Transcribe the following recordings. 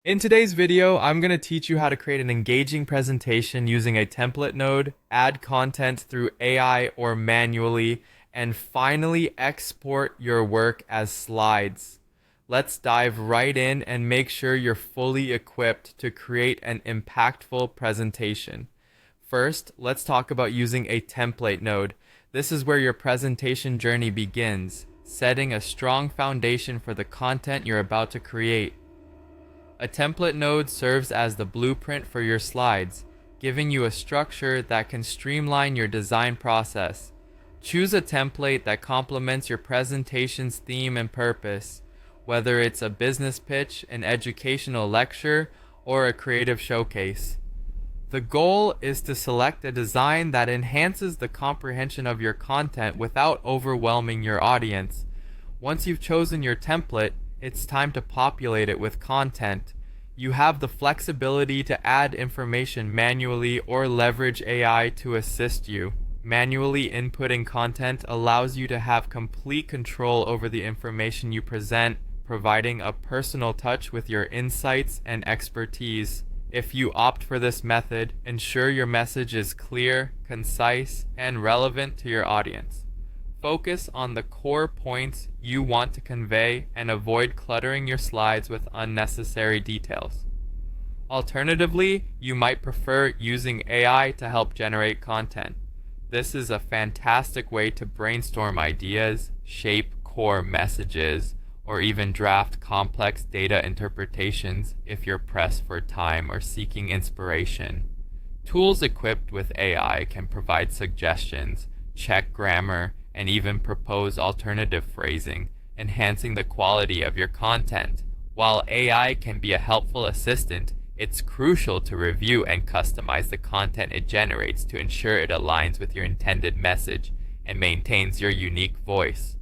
In today's video, I'm going to teach you how to create an engaging presentation using a template node, add content through AI or manually, and finally export your work as slides. Let's dive right in and make sure you're fully equipped to create an impactful presentation. First, let's talk about using a template node. This is where your presentation journey begins, setting a strong foundation for the content you're about to create. A template node serves as the blueprint for your slides, giving you a structure that can streamline your design process. Choose a template that complements your presentation's theme and purpose, whether it's a business pitch, an educational lecture, or a creative showcase. The goal is to select a design that enhances the comprehension of your content without overwhelming your audience. Once you've chosen your template, it's time to populate it with content. You have the flexibility to add information manually or leverage AI to assist you. Manually inputting content allows you to have complete control over the information you present, providing a personal touch with your insights and expertise. If you opt for this method, ensure your message is clear, concise, and relevant to your audience. Focus on the core points you want to convey and avoid cluttering your slides with unnecessary details. Alternatively, you might prefer using AI to help generate content. This is a fantastic way to brainstorm ideas, shape core messages, or even draft complex data interpretations if you're pressed for time or seeking inspiration. Tools equipped with AI can provide suggestions, check grammar, and even propose alternative phrasing, enhancing the quality of your content. While AI can be a helpful assistant, it's crucial to review and customize the content it generates to ensure it aligns with your intended message and maintains your unique voice.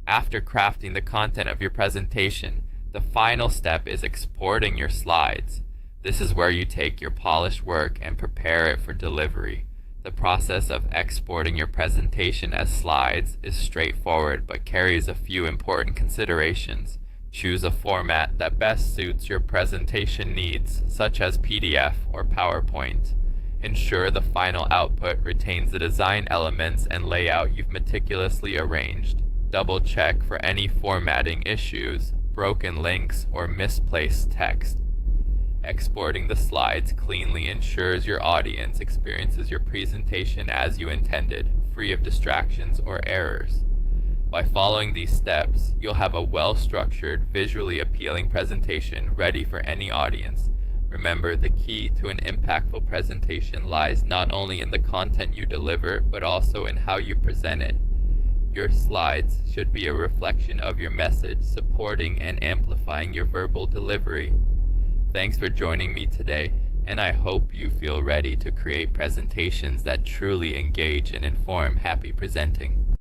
After crafting the content of your presentation, the final step is exporting your slides. This is where you take your polished work and prepare it for delivery. The process of exporting your presentation as slides is straightforward but carries a few important considerations. Choose a format that best suits your presentation needs, such as PDF or PowerPoint. Ensure the final output retains the design elements and layout you've meticulously arranged. Double check for any formatting issues, broken links, or misplaced text. Exporting the slides cleanly ensures your audience experiences your presentation as you intended, free of distractions or errors. By following these steps, you'll have a well-structured, visually appealing presentation ready for any audience. Remember, the key to an impactful presentation lies not only in the content you deliver, but also in how you present it. Your slides should be a reflection of your message, supporting and amplifying your verbal delivery. Thanks for joining me today, and I hope you feel ready to create presentations that truly engage and inform. Happy presenting.